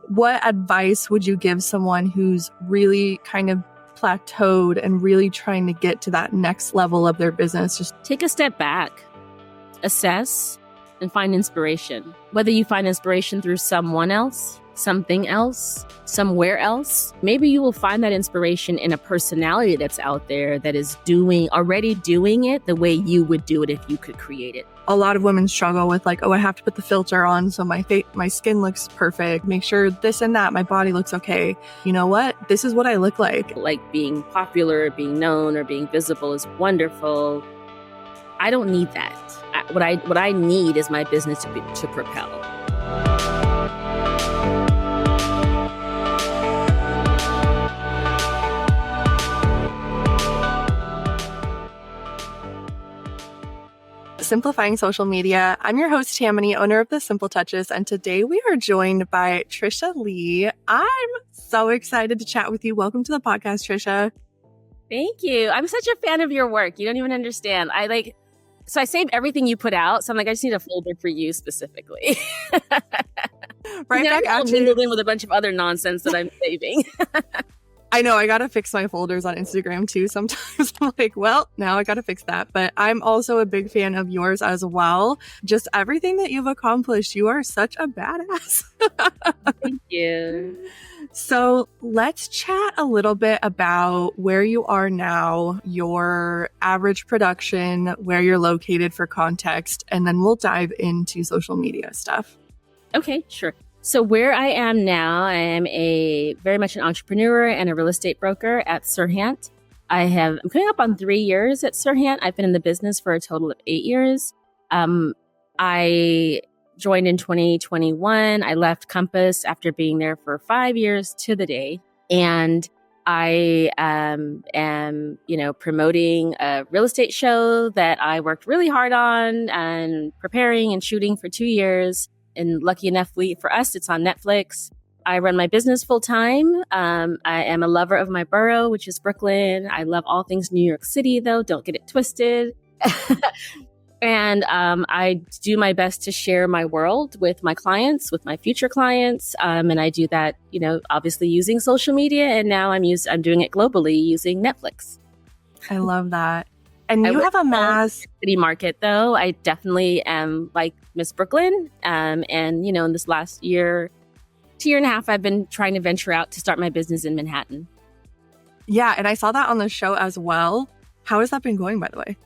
what advice would you give someone who's really kind of plateaued and really trying to get to that next level of their business? Just take a step back, assess, and find inspiration. Whether you find inspiration through someone else, something else, somewhere else, maybe you will find that inspiration in a personality that's out there that is already doing it the way you would do it if you could create it. A lot of women struggle with like, oh, I have to put the filter on so my skin looks perfect. Make sure this and that, my body looks okay. You know what? This is what I look like. Like being popular, being known, or being visible is wonderful. I don't need that. What I need is my business to propel. Simplifying social media. I'm your host, Tamany, owner of The Simple Touches, and today we are joined by Tricia Lee. I'm so excited to chat with you. Welcome to the podcast, Tricia. Thank you. I'm such a fan of your work. You don't even understand. So I save everything you put out. So I'm like, I just need a folder for you specifically. Right back at you. In with a bunch of other nonsense that I'm saving. I know, I gotta fix my folders on Instagram too. Sometimes I'm like, well, now I gotta fix that. But I'm also a big fan of yours as well. Just everything that you've accomplished. You are such a badass. Thank you. So let's chat a little bit about where you are now, your average production, where you're located for context, and then we'll dive into social media stuff. Okay, sure. So where I am now, I am very much an entrepreneur and a real estate broker at Serhant. I'm coming up on 3 years at Serhant. I've been in the business for a total of 8 years. I joined in 2021. I left Compass after being there for 5 years to the day. And I am, promoting a real estate show that I worked really hard on and preparing and shooting for 2 years. And lucky enough for us, it's on Netflix. I run my business full time. I am a lover of my borough, which is Brooklyn. I love all things New York City, though. Don't get it twisted. And I do my best to share my world with my clients, with my future clients. And I do that, obviously using social media. And now I'm doing it globally using Netflix. I love that. And you have a mass city market, though. I definitely am like Miss Brooklyn. And, in this last year and a half, I've been trying to venture out to start my business in Manhattan. Yeah. And I saw that on the show as well. How has that been going, by the way?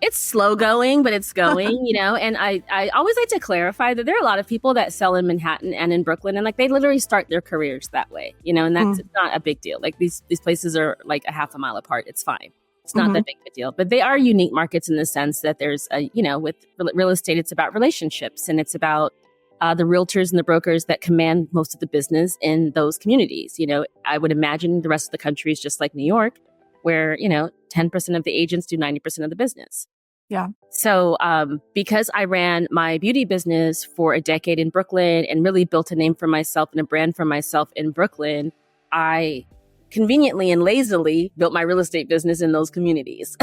It's slow going, but it's going, and I always like to clarify that there are a lot of people that sell in Manhattan and in Brooklyn, and like they literally start their careers that way, and that's not a big deal. Like these places are like a half a mile apart. It's fine. It's not that big of a deal, but they are unique markets in the sense that there's with real estate, it's about relationships and it's about the realtors and the brokers that command most of the business in those communities. I would imagine the rest of the country is just like New York, where, 10% of the agents do 90% of the business. Yeah. So because I ran my beauty business for a decade in Brooklyn and really built a name for myself and a brand for myself in Brooklyn, I conveniently and lazily built my real estate business in those communities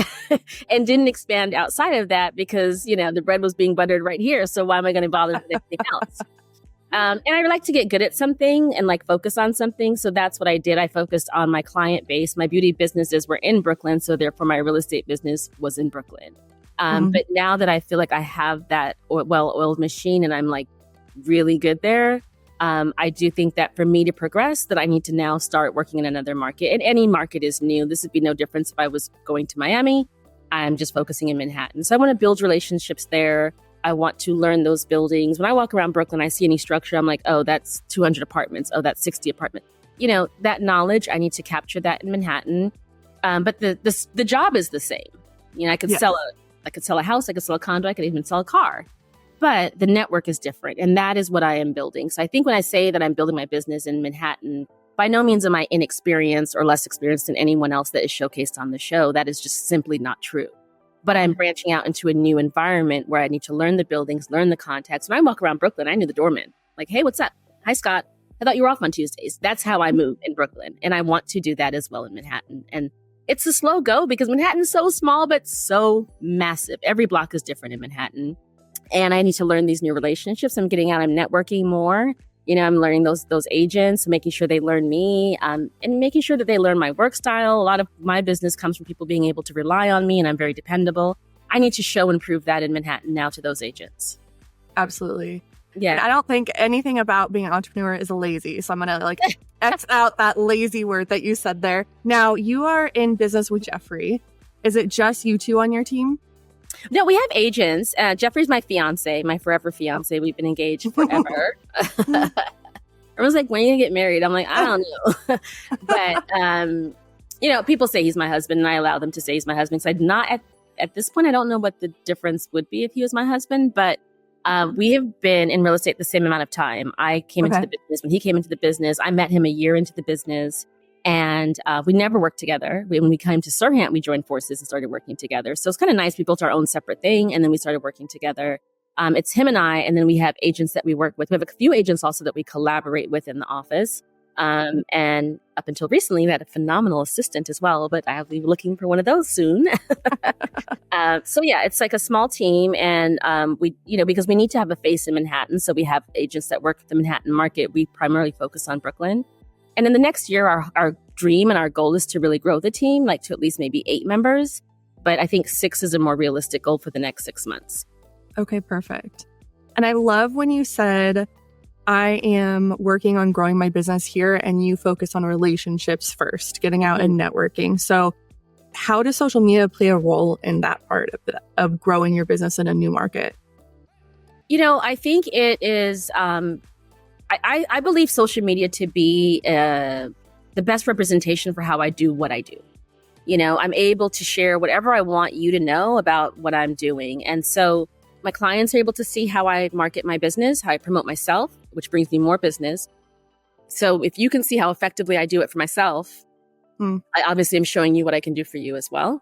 and didn't expand outside of that because, the bread was being buttered right here. So why am I going to bother with anything else? And I like to get good at something and like focus on something. So that's what I did. I focused on my client base. My beauty businesses were in Brooklyn. So therefore my real estate business was in Brooklyn. But now that I feel like I have that well-oiled machine and I'm like really good there, I do think that for me to progress, that I need to now start working in another market. And any market is new. This would be no difference if I was going to Miami. I'm just focusing in Manhattan. So I want to build relationships there. I want to learn those buildings. When I walk around Brooklyn, I see any structure. I'm like, oh, that's 200 apartments. Oh, that's 60 apartments. That knowledge, I need to capture that in Manhattan. But the job is the same. I could sell a house. I could sell a condo. I could even sell a car. But the network is different. And that is what I am building. So I think when I say that I'm building my business in Manhattan, by no means am I inexperienced or less experienced than anyone else that is showcased on the show. That is just simply not true. But I'm branching out into a new environment where I need to learn the buildings, learn the context. When I walk around Brooklyn, I knew the doorman. Like, hey, what's up? Hi, Scott. I thought you were off on Tuesdays. That's how I move in Brooklyn. And I want to do that as well in Manhattan. And it's a slow go because Manhattan's so small, but so massive. Every block is different in Manhattan. And I need to learn these new relationships. I'm getting out. I'm networking more. I'm learning those agents, making sure they learn me, and making sure that they learn my work style. A lot of my business comes from people being able to rely on me, and I'm very dependable. I need to show and prove that in Manhattan now to those agents. Absolutely. Yeah. And I don't think anything about being an entrepreneur is lazy. So I'm going to X out that lazy word that you said there. Now, you are in business with Jeffrey. Is it just you two on your team? No, we have agents. Jeffrey's my fiancé, my forever fiancé. We've been engaged forever. Everyone's like, when are you going to get married? I'm like, I don't know. But, people say he's my husband, and I allow them to say he's my husband. So I'm not at this point, I don't know what the difference would be if he was my husband, but we have been in real estate the same amount of time. I came into the business when he came into the business. I met him a year into the business, and we never worked together. When we came to Serhant, we joined forces and started working together. So it's kind of nice. We built our own separate thing, and then we started working together. It's him and I, and then we have agents that we work with. We have a few agents also that we collaborate with in the office. And up until recently, we had a phenomenal assistant as well, but I'll be looking for one of those soon. So yeah, it's like a small team, and because we need to have a face in Manhattan, so we have agents that work the Manhattan market. We primarily focus on Brooklyn, and in the next year, our dream and our goal is to really grow the team, like to at least maybe 8 members. But I think 6 is a more realistic goal for the next 6 months. Okay, perfect. And I love when you said, I am working on growing my business here, and you focus on relationships first, getting out and networking. So how does social media play a role in that part of growing your business in a new market? I think it is, I believe social media to be the best representation for how I do what I do. I'm able to share whatever I want you to know about what I'm doing. And so my clients are able to see how I market my business, how I promote myself, which brings me more business. So if you can see how effectively I do it for myself, I obviously am showing you what I can do for you as well.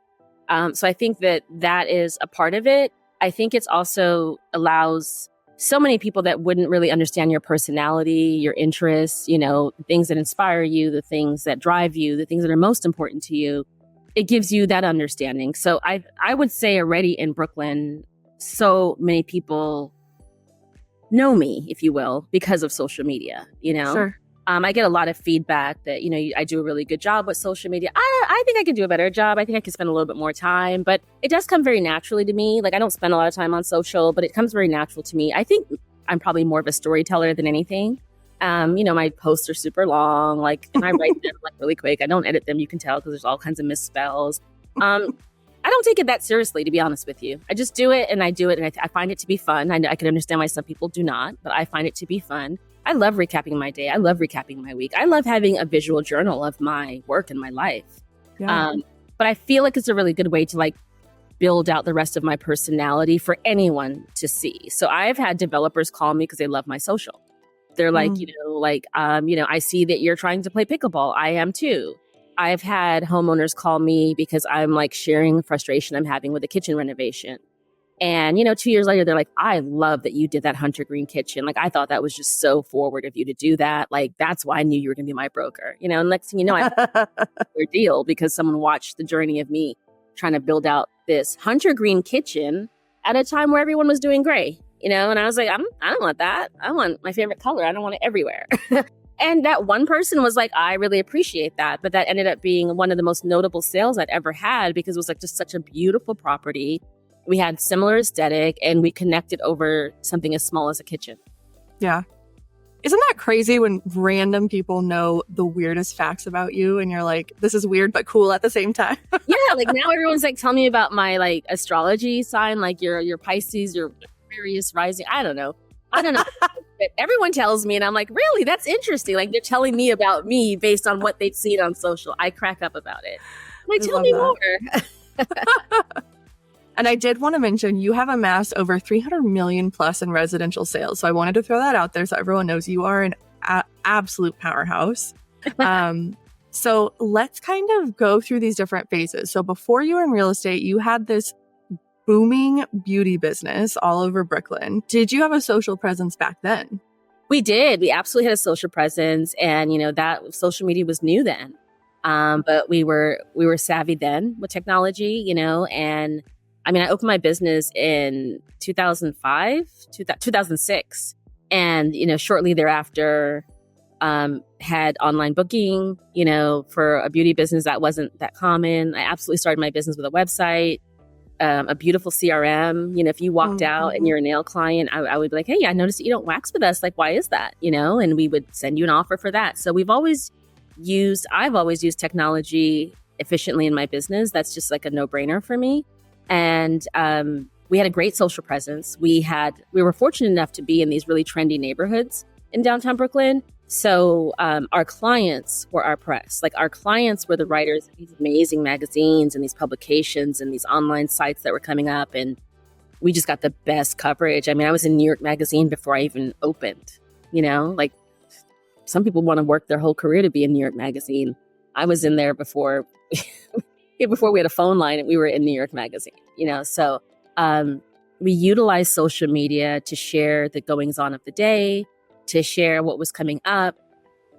So I think that is a part of it. I think it's also allows so many people that wouldn't really understand your personality, your interests, the things that inspire you, the things that drive you, the things that are most important to you. It gives you that understanding. So I would say already in Brooklyn, so many people know me, if you will, because of social media, Sure. I get a lot of feedback that, I do a really good job with social media. I think I could do a better job. I think I could spend a little bit more time, but it does come very naturally to me. Like, I don't spend a lot of time on social, but it comes very natural to me. I think I'm probably more of a storyteller than anything. My posts are super long, and I write them really quick. I don't edit them. You can tell because there's all kinds of misspells. I don't take it that seriously, to be honest with you. I just do it, and I find it to be fun. I can understand why some people do not, but I find it to be fun. I love recapping my day. I love recapping my week. I love having a visual journal of my work and my life. Yeah. But I feel like it's a really good way to build out the rest of my personality for anyone to see. So I've had developers call me because they love my social. They're like, I see that you're trying to play pickleball. I am too. I've had homeowners call me because I'm sharing the frustration I'm having with a kitchen renovation. And, 2 years later, they're like, I love that you did that hunter green kitchen. I thought that was just so forward of you to do that. That's why I knew you were going to be my broker. And next thing you know, I have a deal because someone watched the journey of me trying to build out this hunter green kitchen at a time where everyone was doing gray, and I was like, I don't want that. I want my favorite color. I don't want it everywhere. And that one person was like, I really appreciate that. But that ended up being one of the most notable sales I'd ever had because it was just such a beautiful property. We had similar aesthetic, and we connected over something as small as a kitchen. Yeah. Isn't that crazy when random people know the weirdest facts about you and you're like, this is weird but cool at the same time? Yeah, now everyone's telling me about my astrology sign, your Pisces, your Aquarius rising. I don't know. But everyone tells me, and I'm like, really? That's interesting. They're telling me about me based on what they've seen on social. I crack up about it. Tell me more. And I did want to mention, you have amassed over 300 million plus in residential sales. So I wanted to throw that out there so everyone knows you are an absolute powerhouse. So let's kind of go through these different phases. So before you were in real estate, you had this booming beauty business all over Brooklyn. Did you have a social presence back then? We did. We absolutely had a social presence. And, that social media was new then. But we were savvy then with technology, and I opened my business in 2006. And, shortly thereafter, had online booking, for a beauty business that wasn't that common. I absolutely started my business with a website, a beautiful CRM. If you walked out and you're a nail client, I would be like, hey, I noticed that you don't wax with us. Like, why is that? And we would send you an offer for that. So I've always used technology efficiently in my business. That's just like a no-brainer for me. And we had a great social presence. We were fortunate enough to be in these really trendy neighborhoods in downtown Brooklyn. So our clients were our press. Like, our clients were the writers of these amazing magazines and these publications and these online sites that were coming up. And we just got the best coverage. I mean, I was in New York Magazine before I even opened, like some people want to work their whole career to be in New York Magazine. I was in there before we had a phone line, and we were in New York Magazine, So we utilized social media to share the goings on of the day, to share what was coming up.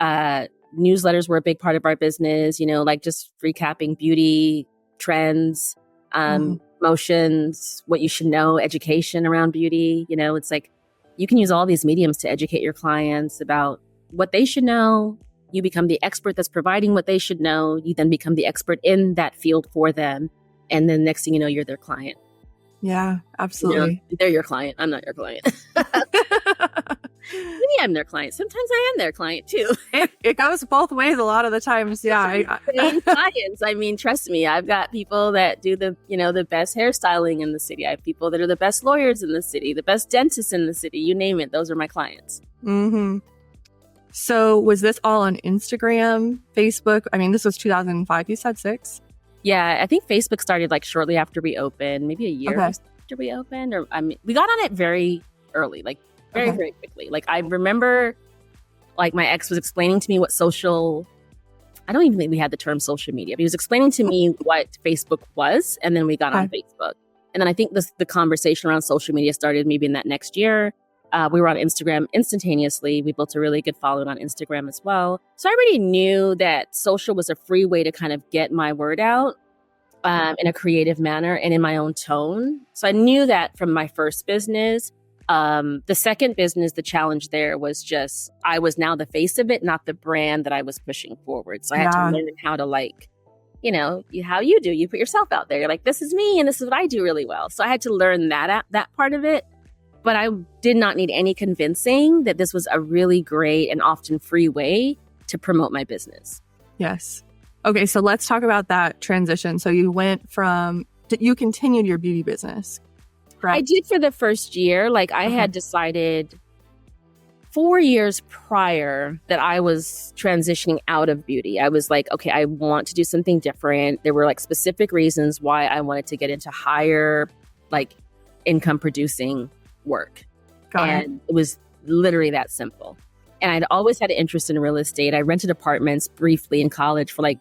Newsletters were a big part of our business, like just recapping beauty trends, motions, what you should know, education around beauty. It's like you can use all these mediums to educate your clients about what they should know. You become the expert that's providing what they should know. You then become the expert in that field for them. And then next thing you know, you're their client. Yeah, absolutely. They're your client. I'm not your client. Maybe I'm their client. Sometimes I am their client too. It goes both ways a lot of the times. Yeah. Clients. I mean, trust me, I've got people that do the best hairstyling in the city. I have people that are the best lawyers in the city, the best dentists in the city. You name it. Those are my clients. Mm-hmm. So was this all on Instagram, Facebook? I mean, this was 2005. You said 6? Yeah, I think Facebook started like shortly after we opened, maybe a year after we opened. Or we got on it very early, like very, very quickly. Like, I remember, like, my ex was explaining to me what I don't even think we had the term social media, but he was explaining to me what Facebook was. And then we got on Facebook. And then I think the conversation around social media started maybe in that next year. We were on Instagram instantaneously. We built a really good following on Instagram as well. So I already knew that social was a free way to kind of get my word out in a creative manner and in my own tone. So I knew that from my first business. The second business, the challenge there was just, I was now the face of it, not the brand that I was pushing forward. So I had to learn how to, like, how you do. You put yourself out there. You're like, this is me and this is what I do really well. So I had to learn that part of it. But I did not need any convincing that this was a really great and often free way to promote my business. Yes. Okay, so let's talk about that transition. So you you continued your beauty business, correct? I did for the first year. Like, I had decided 4 years prior that I was transitioning out of beauty. I was like, okay, I want to do something different. There were like specific reasons why I wanted to get into higher, like, income producing work. And it was literally that simple. And I'd always had an interest in real estate. I rented apartments briefly in college for like,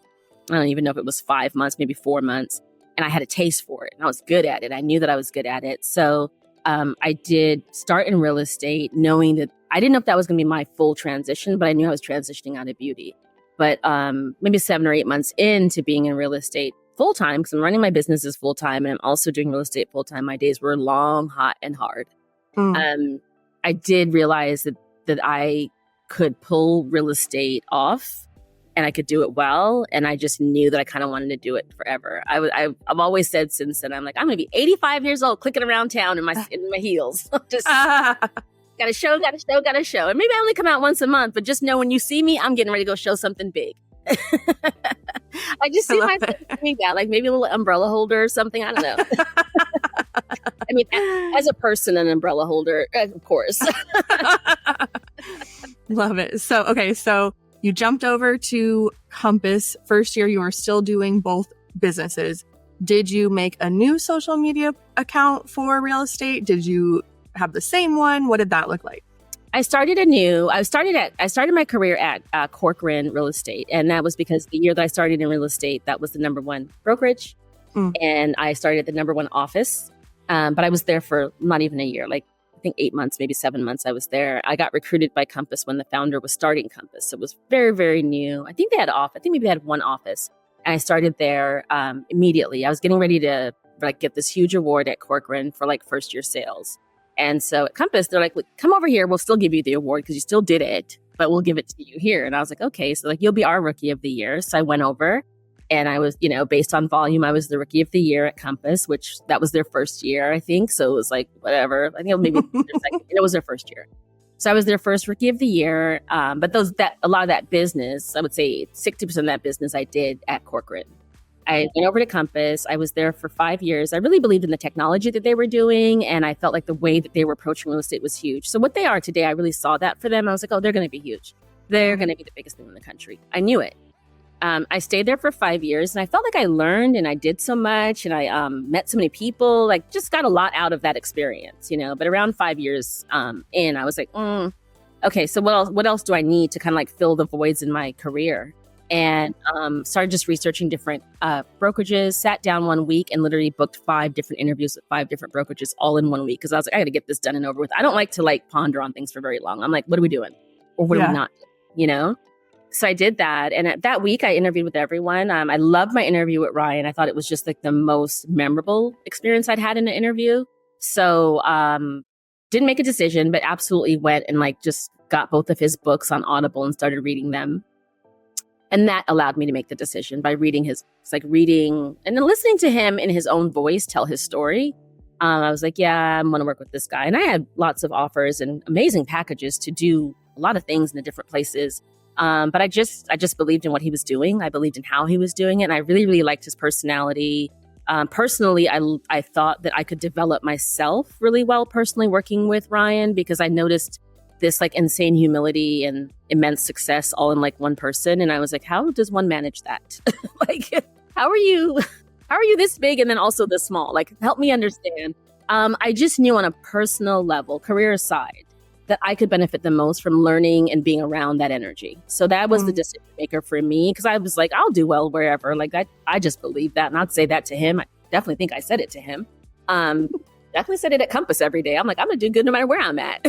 I don't even know if it was 5 months, maybe 4 months. And I had a taste for it and I was good at it. I knew that I was good at it. So I did start in real estate knowing that I didn't know if that was going to be my full transition, but I knew I was transitioning out of beauty. But maybe 7 or 8 months into being in real estate full-time, because I'm running my businesses full-time and I'm also doing real estate full-time, my days were long, hot, and hard. I did realize that I could pull real estate off and I could do it well. And I just knew that I kind of wanted to do it forever. I've always said since then, I'm like, I'm going to be 85 years old, clicking around town in my heels. Just got a show. And maybe I only come out once a month, but just know when you see me, I'm getting ready to go show something big. I just see myself doing that, like maybe a little umbrella holder or something. I don't know. I mean, as a person, an umbrella holder, of course. Love it. So you jumped over to Compass. First year, you were still doing both businesses. Did you make a new social media account for real estate? Did you have the same one? What did that look like? I started my career at Corcoran Real Estate. And that was because the year that I started in real estate, that was the number one brokerage. And I started at the number one office. But I was there for not even a year, like I think 8 months, maybe 7 months I was there. I got recruited by Compass when the founder was starting Compass. So it was very, very new. I think maybe they had one office. And I started there immediately. I was getting ready to get this huge award at Corcoran for like first year sales. And so at Compass, they're like, "Look, come over here. We'll still give you the award because you still did it, but we'll give it to you here." And I was like, okay, so like, you'll be our rookie of the year. So I went over and I was, based on volume, I was the rookie of the year at Compass, which that was their first year, I think. So it was like, whatever. I think maybe it was their first year. So I was their first rookie of the year. But a lot of that business, I would say 60% of that business I did at Corcoran. I went over to Compass. I was there for 5 years. I really believed in the technology that they were doing, and I felt like the way that they were approaching real estate was huge. So what they are today, I really saw that for them. I was like, oh, they're going to be huge. They're going to be the biggest thing in the country. I knew it. I stayed there for 5 years, and I felt like I learned, and I did so much, and I met so many people, like just got a lot out of that experience, But around 5 years in, I was like, okay, so what else do I need to kind of like fill the voids in my career? And started just researching different brokerages, sat down one week and literally booked 5 different interviews with 5 different brokerages all in 1 week. Because I was like, I got to get this done and over with. I don't like to like ponder on things for very long. I'm like, what are we doing? Or what are we not doing? So I did that. And at that week, I interviewed with everyone. I loved my interview with Ryan. I thought it was just like the most memorable experience I'd had in an interview. So didn't make a decision, but absolutely went and like just got both of his books on Audible and started reading them. And that allowed me to make the decision by reading reading and then listening to him in his own voice tell his story. I was like, yeah, I'm going to work with this guy. And I had lots of offers and amazing packages to do a lot of things in the different places. But I just believed in what he was doing. I believed in how he was doing it. And I really, really liked his personality. Personally, I thought that I could develop myself really well personally working with Ryan because I noticed this like insane humility and immense success all in like one person. And I was like, how does one manage that? Like, how are you this big and then also this small? Like, help me understand. I just knew on a personal level, career aside, that I could benefit the most from learning and being around that energy. So that was the decision maker for me because I was like, I'll do well wherever. Like, I just believe that. And I'd say that to him. I definitely think I said it to him. Definitely said it at Compass every day. I'm like, I'm going to do good no matter where I'm at.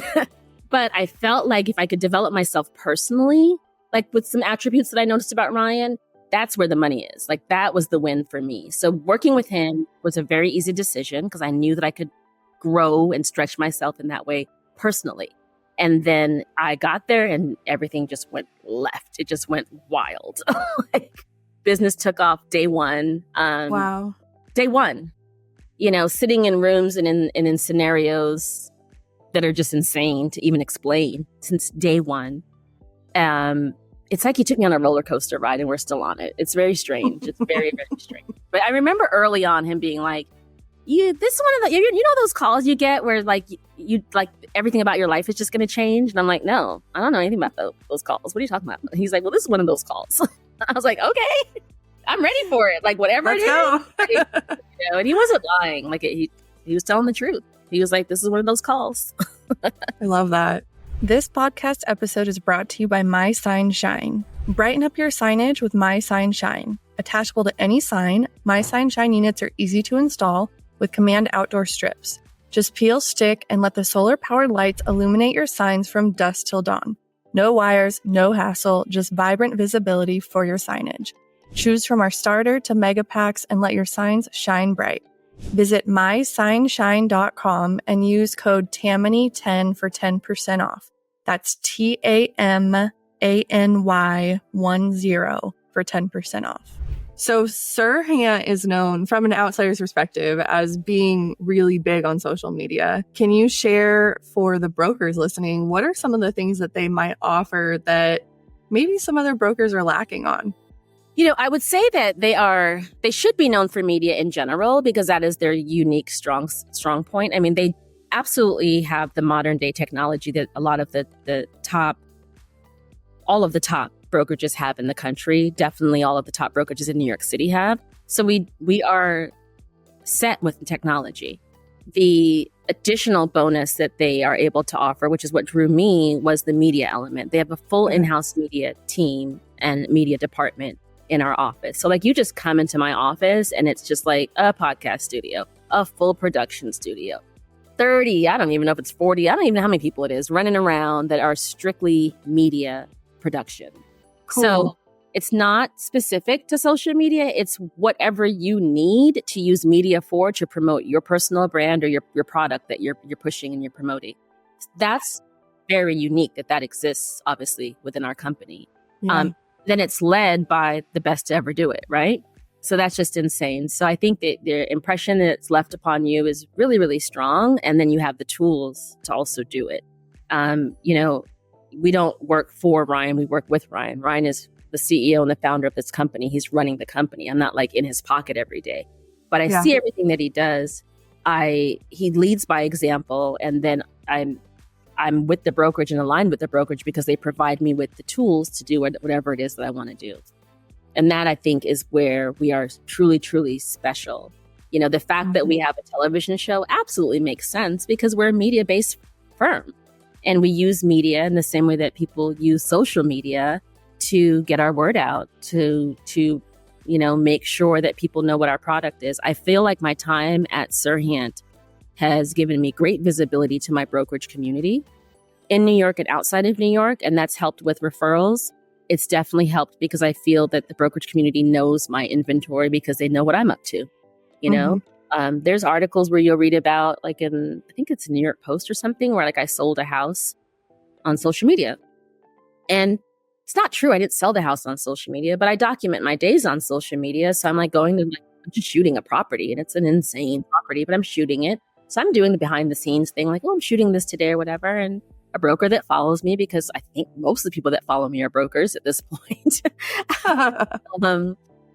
But I felt like if I could develop myself personally, like with some attributes that I noticed about Ryan, that's where the money is. Like that was the win for me. So working with him was a very easy decision because I knew that I could grow and stretch myself in that way personally. And then I got there and everything just went left. It just went wild. Like business took off day one. Wow. Day one, sitting in rooms and in scenarios that are just insane to even explain since day one. It's like he took me on a roller coaster ride and we're still on it. It's very strange. It's very, very strange. But I remember early on him being like, this is one of the, those calls you get where like you like everything about your life is just going to change. And I'm like, no, I don't know anything about those calls. What are you talking about? And he's like, well, this is one of those calls. I was like, okay, I'm ready for it. Like whatever Let's it is. go. And he wasn't lying. Like he was telling the truth. He was like, this is one of those calls. I love that. This podcast episode is brought to you by My Sign Shine. Brighten up your signage with My Sign Shine. Attachable to any sign, My Sign Shine units are easy to install with command outdoor strips. Just peel, stick, and let the solar-powered lights illuminate your signs from dusk till dawn. No wires, no hassle, just vibrant visibility for your signage. Choose from our starter to mega packs and let your signs shine bright. Visit mysignshine.com and use code Tamany10 for 10% off. That's TAMANY10 for 10% off. So Serhant is known from an outsider's perspective as being really big on social media. Can you share for the brokers listening, what are some of the things that they might offer that maybe some other brokers are lacking on? I would say that they should be known for media in general because that is their unique, strong point. I mean, they absolutely have the modern day technology that a lot of all of the top brokerages have in the country. Definitely all of the top brokerages in New York City have. So we are set with the technology. The additional bonus that they are able to offer, which is what drew me, was the media element. They have a full in-house media team and media department in our office. So like you just come into my office and it's just like a podcast studio, a full production studio, 30, I don't even know if it's 40, I don't even know how many people it is running around that are strictly media production. Cool. So it's not specific to social media. It's whatever you need to use media for to promote your personal brand or your product that you're pushing and you're promoting. That's very unique that exists, obviously, within our company. Yeah. Then it's led by the best to ever do it, right? So that's just insane. So I think that the impression that's left upon you is really, really strong. And then you have the tools to also do it. We don't work for Ryan. We work with Ryan. Ryan is the CEO and the founder of this company. He's running the company. I'm not like in his pocket every day, but I see everything that he does. He leads by example. And then I'm with the brokerage and aligned with the brokerage because they provide me with the tools to do whatever it is that I want to do. And that, I think, is where we are truly, truly special. The fact that we have a television show absolutely makes sense because we're a media-based firm. And we use media in the same way that people use social media to get our word out, to make sure that people know what our product is. I feel like my time at Serhant has given me great visibility to my brokerage community in New York and outside of New York. And that's helped with referrals. It's definitely helped because I feel that the brokerage community knows my inventory because they know what I'm up to. There's articles where you'll read about, like I think it's New York Post or something, where like I sold a house on social media. And it's not true. I didn't sell the house on social media, but I document my days on social media. So I'm like I'm just shooting a property, and it's an insane property, but I'm shooting it. So I'm doing the behind the scenes thing, like, I'm shooting this today or whatever. And a broker that follows me, because I think most of the people that follow me are brokers at this point,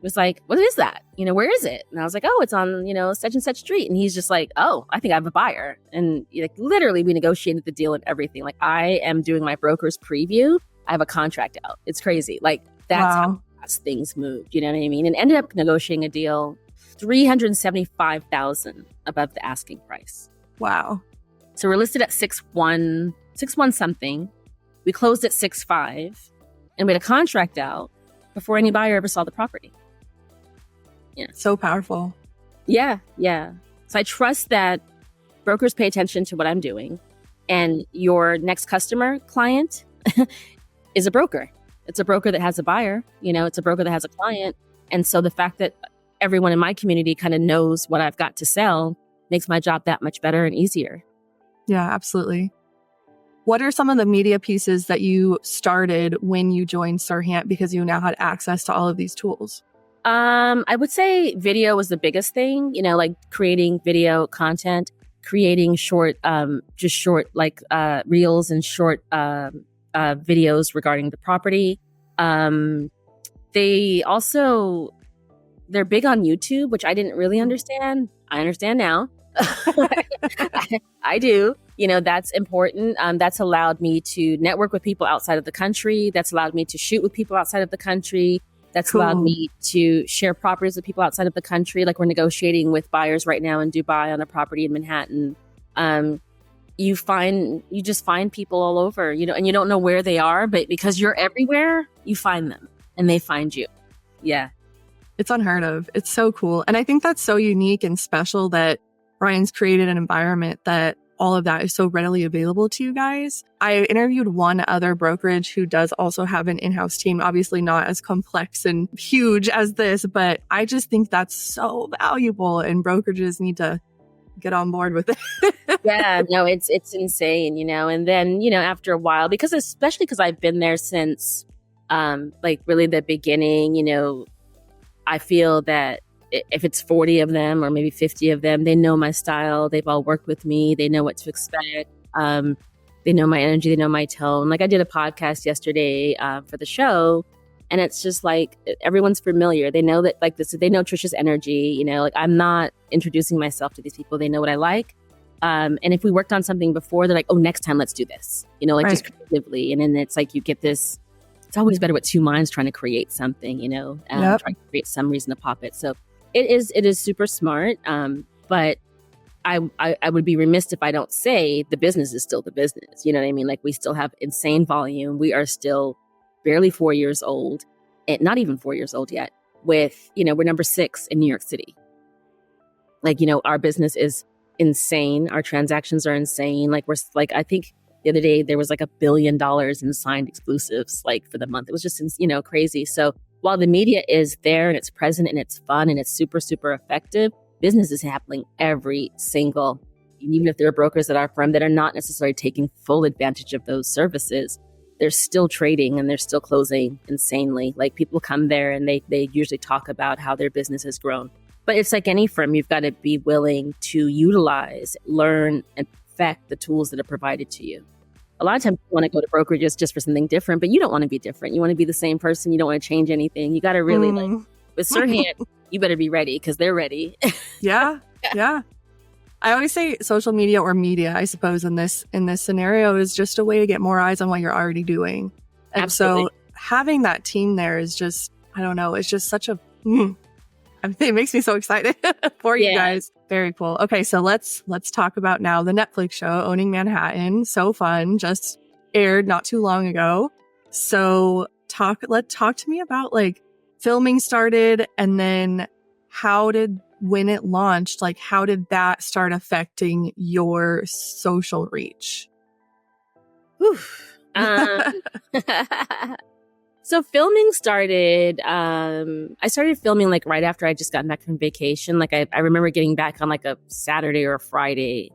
was like, what is that? Where is it? And I was like, oh, it's on, such and such street. And he's just like, oh, I think I have a buyer. And like, literally we negotiated the deal and everything. Like, I am doing my broker's preview. I have a contract out. It's crazy. Like, that's how fast things moved. You know what I mean? And ended up negotiating a deal $375,000 above the asking price. Wow. So we're listed at 6.1 something. We closed at 6.5 and we had a contract out before any buyer ever saw the property. Yeah. So powerful. Yeah. So I trust that brokers pay attention to what I'm doing, and your next customer client is a broker. It's a broker that has a buyer, it's a broker that has a client. And so the fact that everyone in my community kind of knows what I've got to sell makes my job that much better and easier. Yeah, absolutely. What are some of the media pieces that you started when you joined Serhant because you now had access to all of these tools? I would say video was the biggest thing, like creating video content, creating short reels and short videos regarding the property. They're big on YouTube, which I didn't really understand. I understand now. I do. That's important. That's allowed me to network with people outside of the country. That's allowed me to shoot with people outside of the country. That's allowed me to share properties with people outside of the country. Like, we're negotiating with buyers right now in Dubai on a property in Manhattan. You just find people all over, and you don't know where they are, but because you're everywhere, you find them and they find you. Yeah. It's unheard of. It's so cool. And I think that's so unique and special that Ryan's created an environment that all of that is so readily available to you guys. I interviewed one other brokerage who does also have an in-house team, obviously not as complex and huge as this, but I just think that's so valuable, and brokerages need to get on board with it. Yeah, no, it's insane, and then, after a while, especially because I've been there since really the beginning, I feel that if it's 40 of them or maybe 50 of them, they know my style. They've all worked with me. They know what to expect. They know my energy. They know my tone. Like, I did a podcast yesterday for the show, and it's just like everyone's familiar. They know that, like, this. They know Tricia's energy. Like, I'm not introducing myself to these people. They know what I like. And if we worked on something before, they're like, "Oh, next time let's do this." Right. Just creatively. And then it's like you get this. It's always better with two minds trying to create something. Trying to create some reason to pop it. So. It is super smart, but I would be remiss if I don't say the business is still the business. You know what I mean? Like, we still have insane volume. We are still barely 4 years old, and not even 4 years old yet. With, we're number 6 in New York City. Like, our business is insane. Our transactions are insane. Like, I think the other day there was like $1 billion in signed exclusives, like, for the month. It was just, crazy. So while the media is there and it's present and it's fun and it's super, super effective, business is happening every single, even if there are brokers at our firm that are not necessarily taking full advantage of those services, they're still trading and they're still closing insanely. Like people come there and they usually talk about how their business has grown. But it's like any firm, you've got to be willing to utilize, learn, and perfect the tools that are provided to you. A lot of times you want to go to brokerages just for something different, but you don't want to be different. You want to be the same person. You don't want to change anything. You got to really with Serhant, you better be ready because they're ready. Yeah. I always say social media or media, I suppose, in this scenario is just a way to get more eyes on what you're already doing. And Absolutely. So having that team there is just, I don't know, it's just such a, it makes me so excited for you guys. Very cool. Okay, so let's talk about now the Netflix show, Owning Manhattan. So fun. Just aired not too long ago. So talk to me about like filming started and then when it launched, like how did that start affecting your social reach? So filming started, I started filming like right after I just got back from vacation. Like I remember getting back on like a Saturday or a Friday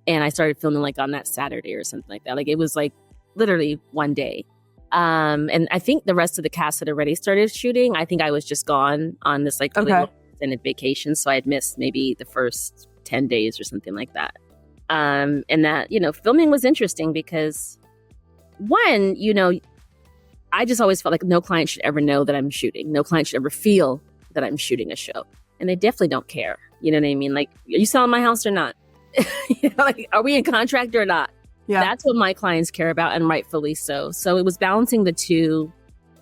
and I started filming like on that Saturday or something like that. Like it was like literally one day. And I think the rest of the cast had already started shooting. I think I was just gone on this like really extended vacation. So I had missed maybe the first 10 days or something like that. And that, filming was interesting because one, I just always felt like no client should ever know that I'm shooting. No client should ever feel that I'm shooting a show. And they definitely don't care. You know what I mean? Like, are you selling my house or not? Like, are we in contract or not? Yeah. That's what my clients care about, and rightfully so. So it was balancing the two.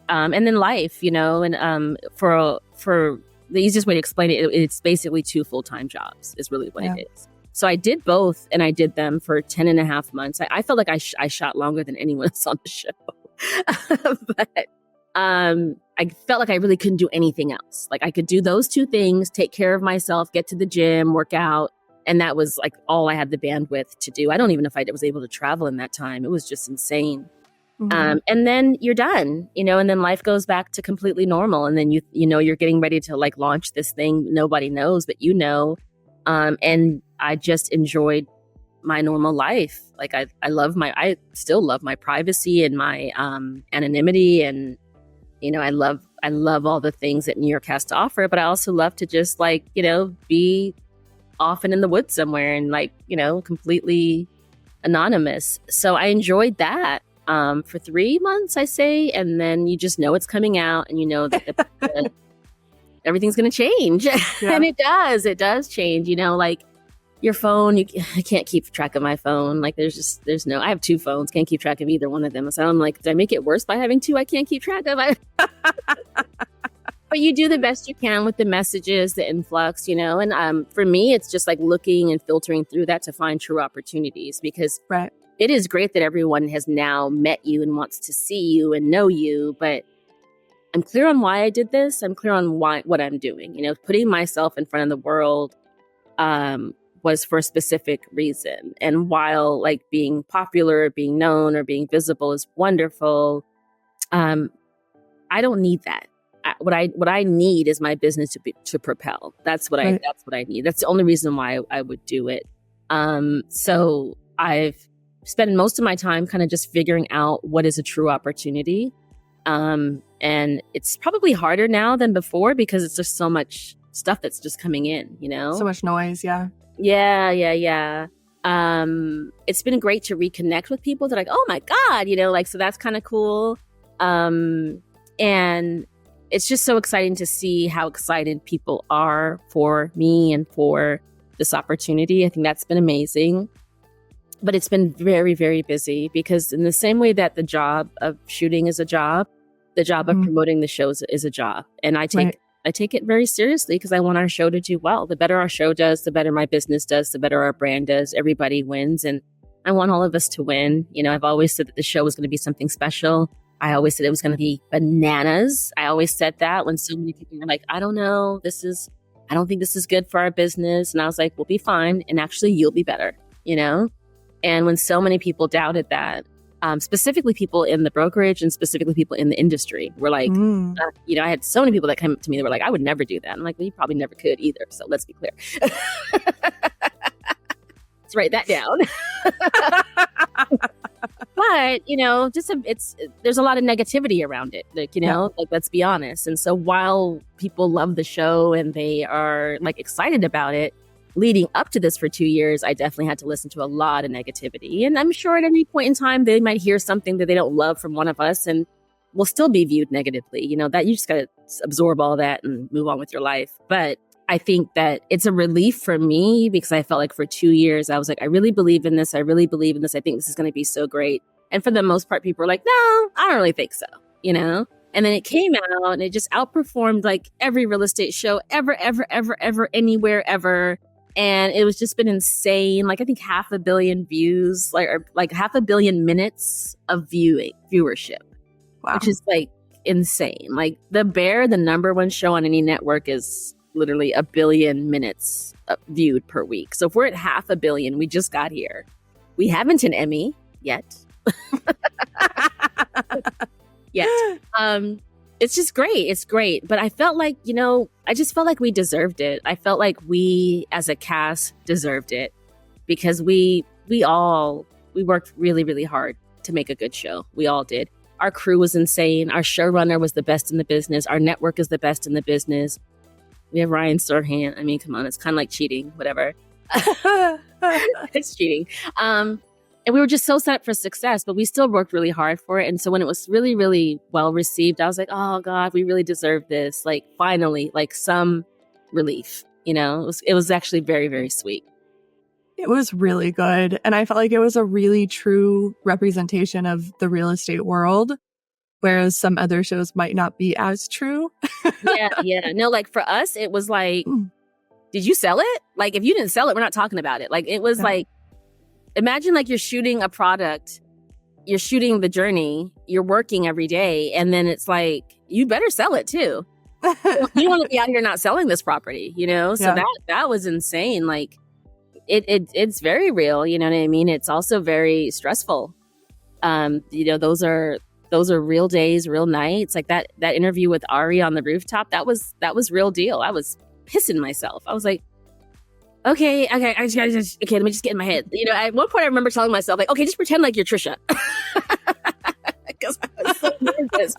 And then life, and for the easiest way to explain it, it's basically 2 full-time jobs is really what it is. So I did both, and I did them for 10 and a half months. I felt like I shot longer than anyone else on the show. But I felt like I really couldn't do anything else. Like I could do those 2 things, take care of myself, get to the gym, work out. And that was like all I had the bandwidth to do. I don't even know if I was able to travel in that time. It was just insane. Mm-hmm. And then you're done, and then life goes back to completely normal. And then you're getting ready to like launch this thing nobody knows, but and I just enjoyed my normal life. Like I still love my privacy and my anonymity, and I love all the things that New York has to offer. But I also love to just like be off and in the woods somewhere and like completely anonymous. So I enjoyed that for 3 months, I say, and then you just know it's coming out, and that everything's going to change, and it does change. Like your phone, I can't keep track of my phone. Like there's no, I have 2 phones, can't keep track of either one of them. So I'm like, did I make it worse by having 2 I can't keep track of? But you do the best you can with the messages, the influx, and for me, it's just like looking and filtering through that to find true opportunities, because it is great that everyone has now met you and wants to see you and know you, but I'm clear on why I did this. I'm clear on what I'm doing. Putting myself in front of the world was for a specific reason. And while like being popular, being known, or being visible is wonderful, I don't need that. What I need is my business to propel. That's what I need. That's the only reason why I would do it. So I've spent most of my time kind of just figuring out what is a true opportunity. And it's probably harder now than before because it's just so much stuff that's just coming in, So much noise. Yeah. Yeah. It's been great to reconnect with people. They're like, oh my God, so that's kind of cool. And it's just so exciting to see how excited people are for me and for this opportunity. I think that's been amazing. But it's been very, very busy because in the same way that the job of shooting is a job, the job of promoting the shows is a job. And I take it very seriously because I want our show to do well. The better our show does, the better my business does, the better our brand does. Everybody wins. And I want all of us to win. I've always said that the show was going to be something special. I always said it was going to be bananas. I always said that when so many people were like, I don't know, I don't think this is good for our business. And I was like, we'll be fine. And actually you'll be better, And when so many people doubted that, specifically people in the brokerage and specifically people in the industry were like, I had so many people that came up to me that were like, I would never do that. I'm like, well, you probably never could either. So let's be clear. Let's write that down. But, there's a lot of negativity around it, like, let's be honest. And so while people love the show and they are like excited about it, leading up to this for 2 years, I definitely had to listen to a lot of negativity. And I'm sure at any point in time, they might hear something that they don't love from one of us and will still be viewed negatively. That you just got to absorb all that and move on with your life. But I think that it's a relief for me because I felt like for 2 years, I was like, I really believe in this. I really believe in this. I think this is going to be so great. And for the most part, people were like, no, I don't really think so, And then it came out and it just outperformed like every real estate show ever, anywhere, ever. And it was just been insane. Like, I think 500 million views, like 500 million minutes of viewership, wow. Which is like insane. Like the number one show on any network is literally 1 billion minutes viewed per week. So if we're at 500 million, we just got here. We haven't an Emmy yet. Yet. It's just great. It's great. But I felt like, I just felt like we deserved it. I felt like we as a cast deserved it because we worked really, really hard to make a good show. We all did. Our crew was insane. Our showrunner was the best in the business. Our network is the best in the business. We have Ryan Serhant. I mean, come on, it's kind of like cheating, whatever. It's cheating. And we were just so set up for success, but we still worked really hard for it. And so when it was really, really well received, I was like, oh God, we really deserve this. Like finally, like some relief, it was actually very, very sweet. It was really good. And I felt like it was a really true representation of the real estate world, whereas some other shows might not be as true. Yeah. No, like for us, it was like, did you sell it? Like if you didn't sell it, we're not talking about it. Like it was like, imagine like you're shooting a product, you're shooting the journey, you're working every day, and then it's like, you better sell it too. You don't want to be out here not selling this property, So that was insane. Like it's very real, you know what I mean? It's also very stressful. Those are real days, real nights. Like that interview with Ari on the rooftop, that was real deal. I was pissing myself. I was like, Okay, let me just get in my head. At one point I remember telling myself, like, okay, just pretend like you're Tricia. Because I was so nervous.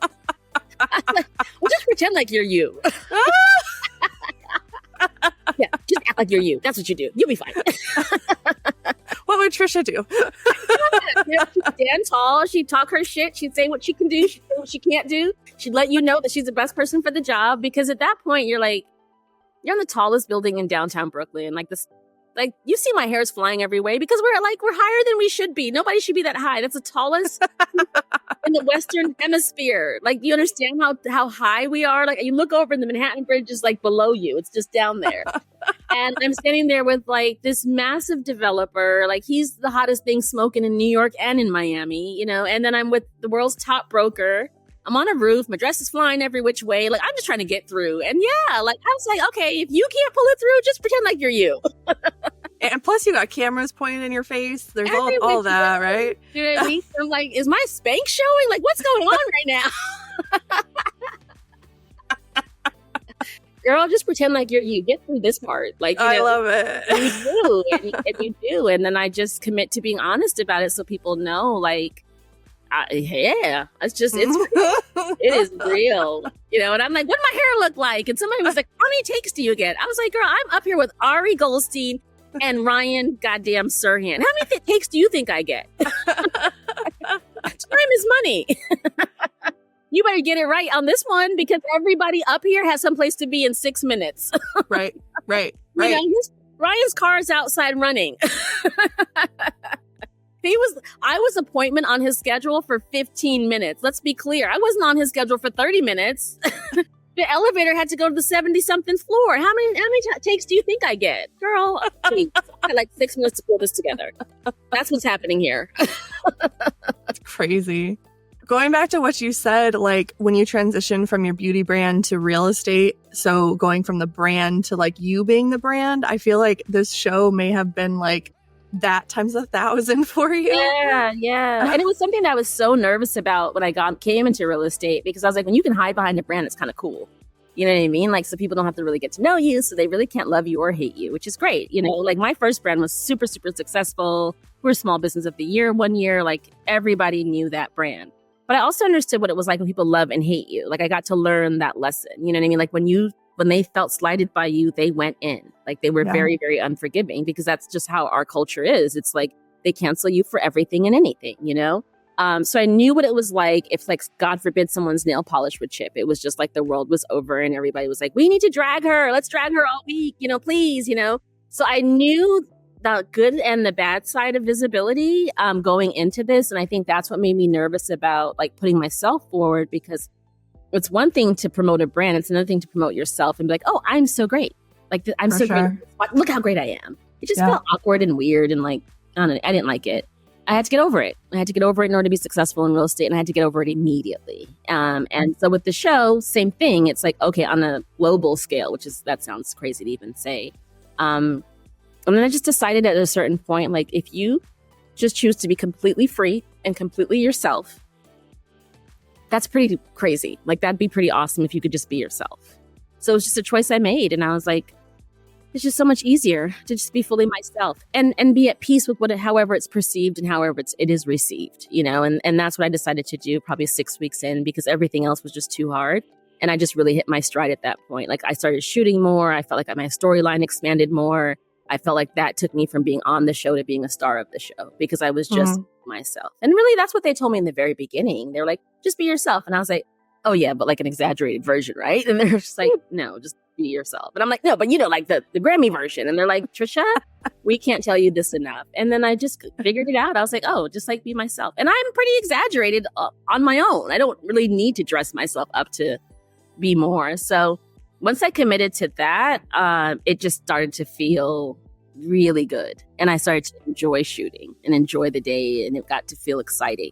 Like, well, just pretend like you're you. Yeah, just act like you're you. That's what you do. You'll be fine. What would Tricia do? She'd stand tall. She'd talk her shit. She'd say what she can do. She'd say what she can't do. She'd let you know that she's the best person for the job. Because at that point, you're like, you're on the tallest building in downtown Brooklyn. Like this, like you see my hair is flying every way because we're higher than we should be. Nobody should be that high. That's the tallest in the Western Hemisphere. Like, do you understand how high we are? Like you look over and the Manhattan Bridge is like below you. It's just down there. And I'm standing there with like this massive developer. Like he's the hottest thing smoking in New York and in Miami, and then I'm with the world's top broker. I'm on a roof. My dress is flying every which way. Like, I'm just trying to get through. And yeah, like, I was like, okay, if you can't pull it through, just pretend like you're you. And plus you got cameras pointed in your face. There's all that, right? You know what I mean? I'm like, is my spank showing? Like, what's going on right now? Girl, just pretend like you're you. Get through this part. Like, I love it. And you do. And you do. And then I just commit to being honest about it so people know, like, it is real, and I'm like, what my hair look like? And somebody was like, how many takes do you get? I was like, girl, I'm up here with Ari Goldstein and Ryan goddamn Serhant. How many takes do you think I get? Time is money. You better get it right on this one because everybody up here has someplace to be in 6 minutes. Right. Ryan's car is outside running. I was appointment on his schedule for 15 minutes. Let's be clear. I wasn't on his schedule for 30 minutes. The elevator had to go to the 70-something floor. How many takes do you think I get? Girl, please. I had like 6 minutes to pull this together. That's what's happening here. That's crazy. Going back to what you said, like when you transition from your beauty brand to real estate, so going from the brand to like you being the brand, I feel like this show may have been like that times 1,000 for you. Yeah. And it was something that I was so nervous about when I came into real estate, because I was like, when you can hide behind a brand, it's kind of cool. You know what I mean? Like, so people don't have to really get to know you, so they really can't love you or hate you, which is great. You know, like my first brand was super, super successful. We were Small Business of the Year one year. Like, everybody knew that brand. But I also understood what it was like when people love and hate you. Like, I got to learn that lesson. You know what I mean? Like, when they felt slighted by you, they went in. Like, they were very, very unforgiving, because that's just how our culture is. It's like they cancel you for everything and anything, you know? So I knew what it was like if, like, God forbid, someone's nail polish would chip. It was just like the world was over and everybody was like, we need to drag her. Let's drag her all week, you know, please, you know? So I knew the good and the bad side of visibility going into this. And I think that's what made me nervous about, like, putting myself forward, because it's one thing to promote a brand. It's another thing to promote yourself and be like, oh, I'm so great. Like, I'm so great. Look how great I am. It just felt awkward and weird. And like, I don't know, I didn't like it. I had to get over it. I had to get over it in order to be successful in real estate, and I had to get over it immediately. And so with the show, same thing. It's like, okay, on a global scale, that sounds crazy to even say. And then I just decided at a certain point, like, if you just choose to be completely free and completely yourself, that's pretty crazy. Like, that'd be pretty awesome if you could just be yourself. So it was just a choice I made. And I was like, it's just so much easier to just be fully myself and be at peace with however it's perceived and however it is received, you know? And that's what I decided to do probably 6 weeks in, because everything else was just too hard. And I just really hit my stride at that point. Like, I started shooting more. I felt like my storyline expanded more. I felt like that took me from being on the show to being a star of the show, because I was just myself. And really, that's what they told me in the very beginning. They were like, just be yourself. And I was like, oh yeah, but like an exaggerated version, right? And they're just like, no, just be yourself. And I'm like, no, but you know, like the Grammy version. And they're like, Tricia, we can't tell you this enough. And then I just figured it out. I was like, oh, just like be myself. And I'm pretty exaggerated on my own. I don't really need to dress myself up to be more. So once I committed to that, it just started to feel really good. And I started to enjoy shooting and enjoy the day, and it got to feel exciting.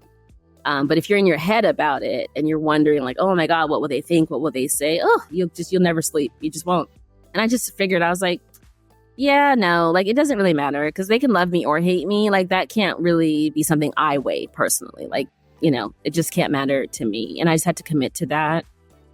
But if you're in your head about it and you're wondering, like, oh my God, what will they think? What will they say? Oh, you'll never sleep. You just won't. And I just figured, I was like, yeah, no, like, it doesn't really matter, because they can love me or hate me. Like, that can't really be something I weigh personally. Like, you know, it just can't matter to me. And I just had to commit to that.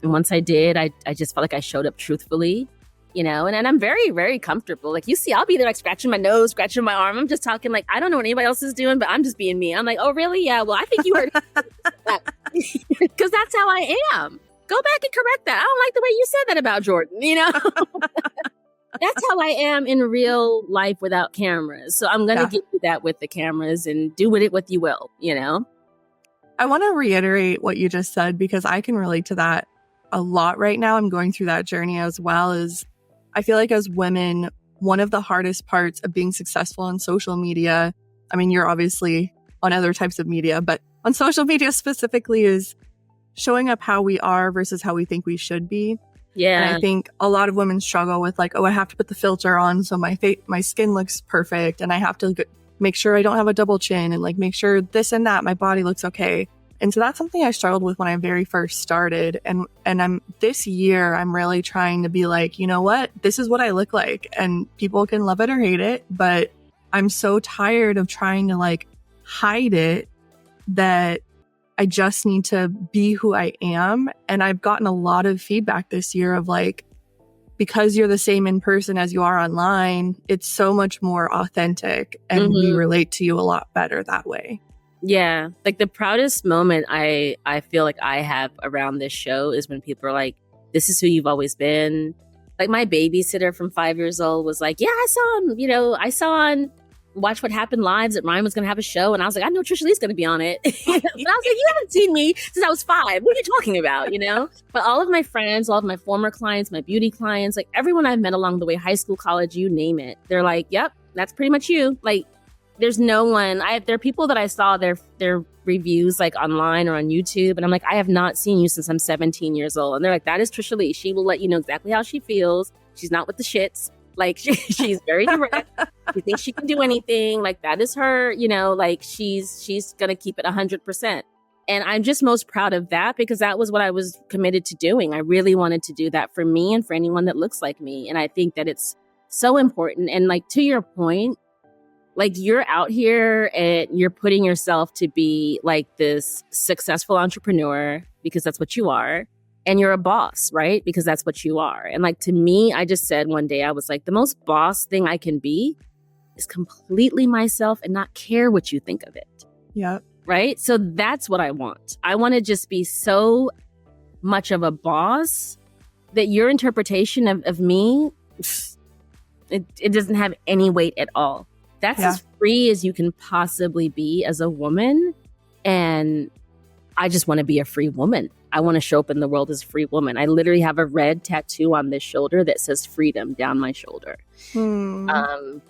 And once I did, I just felt like I showed up truthfully, you know, and I'm very, very comfortable. Like, you see, I'll be there, like, scratching my nose, scratching my arm. I'm just talking like, I don't know what anybody else is doing, but I'm just being me. I'm like, oh, really? Yeah, well, I think you heard that. Because that's how I am. Go back and correct that. I don't like the way you said that about Jordan, you know? That's how I am in real life without cameras. So I'm going to give you that with the cameras, and do with it what you will, you know? I want to reiterate what you just said, because I can relate to that a lot right now. I'm going through that journey as well. As I feel like as women, one of the hardest parts of being successful on social media, I mean, you're obviously on other types of media, but on social media specifically, is showing up how we are versus how we think we should be. Yeah. And I think a lot of women struggle with, like, oh, I have to put the filter on so my skin looks perfect, and I have to make sure I don't have a double chin, and like make sure this and that, my body looks okay. And so that's something I struggled with when I very first started. And this year, I'm really trying to be like, you know what? This is what I look like. And people can love it or hate it. But I'm so tired of trying to, like, hide it, that I just need to be who I am. And I've gotten a lot of feedback this year of, like, because you're the same in person as you are online, it's so much more authentic, and we relate to you a lot better that way. Yeah. Like, the proudest moment I feel like I have around this show is when people are like, this is who you've always been. Like, my babysitter from 5 years old was like, yeah, I saw on Watch What Happened Live that Ryan was going to have a show. And I was like, I know Tricia Lee's going to be on it. And I was like, you haven't seen me since I was 5. What are you talking about? You know? But all of my friends, all of my former clients, my beauty clients, like everyone I've met along the way, high school, college, you name it. They're like, yep, that's pretty much you. Like, there's no one. There are people that I saw their reviews, like, online or on YouTube, and I'm like, I have not seen you since I'm 17 years old. And they're like, that is Tricia Lee. She will let you know exactly how she feels. She's not with the shits. Like, she's very direct. She thinks she can do anything. Like, that is her. You know, like, she's gonna keep it 100%. And I'm just most proud of that, because that was what I was committed to doing. I really wanted to do that for me and for anyone that looks like me. And I think that it's so important. And, like, to your point, Like you're out here and you're putting yourself to be like this successful entrepreneur because that's what you are. And you're a boss, right? Because that's what you are. And like to me, I just said one day, I was like, the most boss thing I can be is completely myself and not care what you think of it. Yep. Right? So that's what I want. I want to just be so much of a boss that your interpretation of me, it doesn't have any weight at all. That's as free as you can possibly be as a woman. And I just want to be a free woman. I want to show up in the world as a free woman. I literally have a red tattoo on this shoulder that says freedom down my shoulder.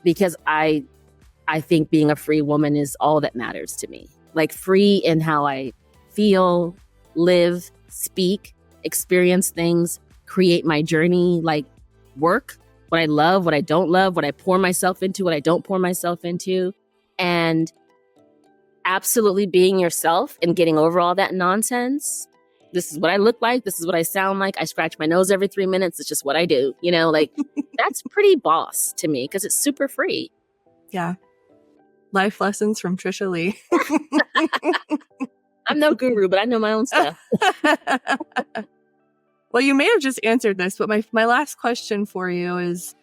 Because I think being a free woman is all that matters to me. Like free in how I feel, live, speak, experience things, create my journey, like work, what I love, what I don't love, what I pour myself into, what I don't pour myself into, and absolutely being yourself and getting over all that nonsense. This is what I look like. This is what I sound like. I scratch my nose every 3 minutes. It's just what I do. You know, like that's pretty boss to me because it's super free. Yeah. Life lessons from Tricia Lee. I'm no guru, but I know my own stuff. Well, you may have just answered this, but my last question for you is,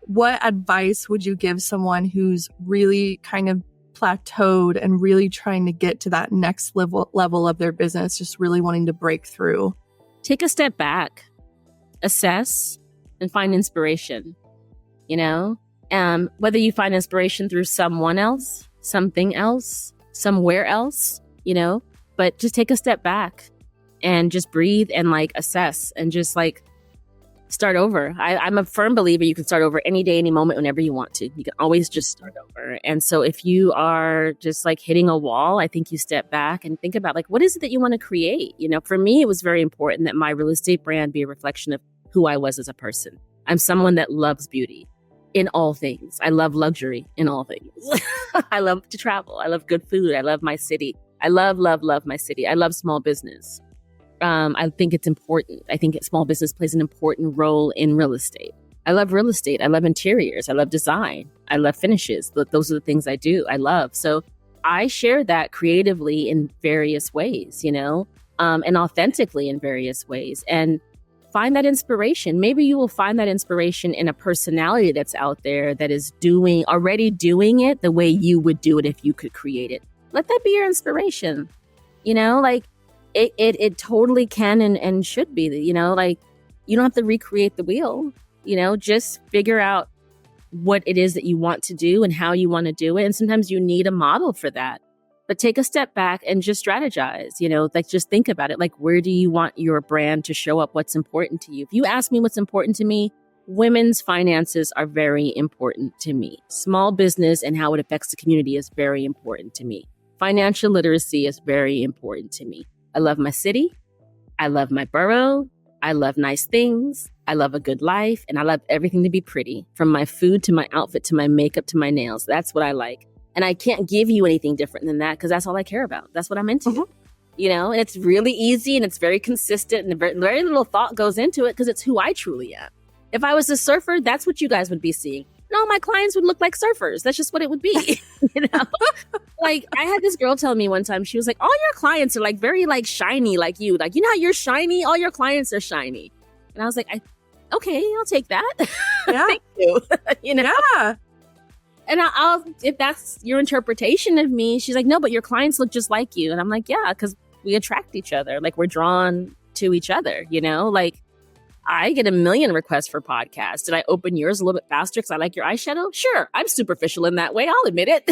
what advice would you give someone who's really kind of plateaued and really trying to get to that next level of their business, just really wanting to break through? Take a step back, assess, and find inspiration. You know, whether you find inspiration through someone else, something else, somewhere else, you know, but just take a step back and just breathe and like assess and just like start over. I'm a firm believer you can start over any day, any moment, whenever you want to. You can always just start over. And so if you are just like hitting a wall, I think you step back and think about like, what is it that you want to create? You know, for me, it was very important that my real estate brand be a reflection of who I was as a person. I'm someone that loves beauty in all things. I love luxury in all things. I love to travel. I love good food. I love my city. I love my city. I love small business. I think it's important. I think small business plays an important role in real estate. I love real estate. I love interiors. I love design. I love finishes. Those are the things I do. I love. So I share that creatively in various ways, you know, and authentically in various ways. And find that inspiration. Maybe you will find that inspiration in a personality that's out there that is already doing it the way you would do it if you could create it. Let that be your inspiration. You know, like it totally can and should be, you know, like you don't have to recreate the wheel, you know, just figure out what it is that you want to do and how you want to do it. And sometimes you need a model for that. But take a step back and just strategize, you know, like just think about it. Like, where do you want your brand to show up? What's important to you? If you ask me what's important to me, women's finances are very important to me. Small business and how it affects the community is very important to me. Financial literacy is very important to me. I love my city. I love my borough. I love nice things. I love a good life. And I love everything to be pretty, from my food to my outfit to my makeup to my nails. That's what I like. And I can't give you anything different than that because that's all I care about. That's what I'm into, you know, and it's really easy and it's very consistent and very little thought goes into it because it's who I truly am. If I was a surfer, that's what you guys would be seeing. No, my clients would look like surfers. That's just what it would be, you know? Like I had this girl tell me one time, she was like, all your clients are like very like shiny like you. Like, you know how you're shiny? All your clients are shiny. And I was like, okay, I'll take that. Yeah. Thank you. You know? Yeah. And I'll, if that's your interpretation of me, she's like, no, but your clients look just like you. And I'm like, yeah, because we attract each other. Like we're drawn to each other, you know, like I get a million requests for podcasts. Did I open yours a little bit faster because I like your eyeshadow? Sure. I'm superficial in that way. I'll admit it,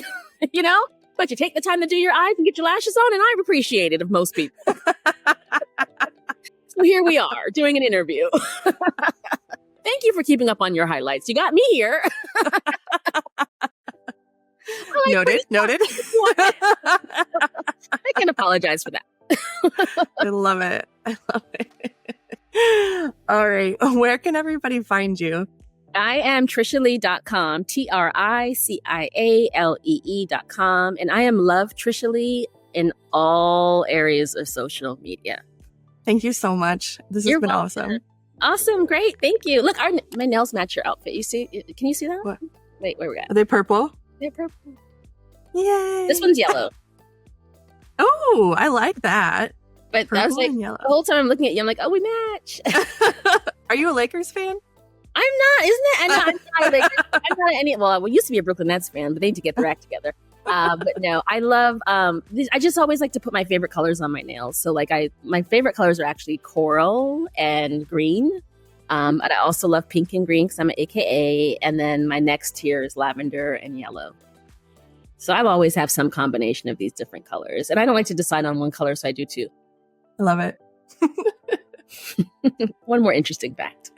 you know, but you take the time to do your eyes and get your lashes on. And I appreciate it of most people. So here we are doing an interview. Thank you for keeping up on your highlights. You got me here. Noted. I can apologize for that. I love it. All right. Where can everybody find you? I am TriciaLee.com, TriciaLee.com. And I am Love Tricia Lee in all areas of social media. Thank you so much. This has been awesome. Awesome. Great. Thank you. Look, my nails match your outfit. You see? Can you see that? What? Wait, where we at? Are they purple? They're purple. Yay. This one's yellow. Oh, I like that. But Purple I was like, and yellow. the whole time I'm looking at you, I'm like, oh, we match. Are you a Lakers fan? I'm not, isn't it? I'm not a Lakers. I'm not any. Well, I used to be a Brooklyn Nets fan, but they need to get their act together. But no, I love. I just always like to put my favorite colors on my nails. So like, my favorite colors are actually coral and green. And I also love pink and green because I'm an AKA. And then my next tier is lavender and yellow. So I always have some combination of these different colors, and I don't like to decide on one color, so I do two. I love it. One more interesting fact.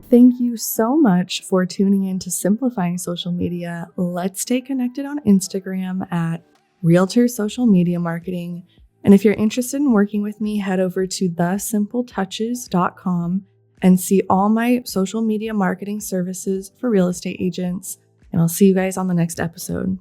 Thank you so much for tuning in to Simplifying Social Media. Let's stay connected on Instagram at Realtor Social Media Marketing. And if you're interested in working with me, head over to thesimpletouches.com and see all my social media marketing services for real estate agents. And I'll see you guys on the next episode.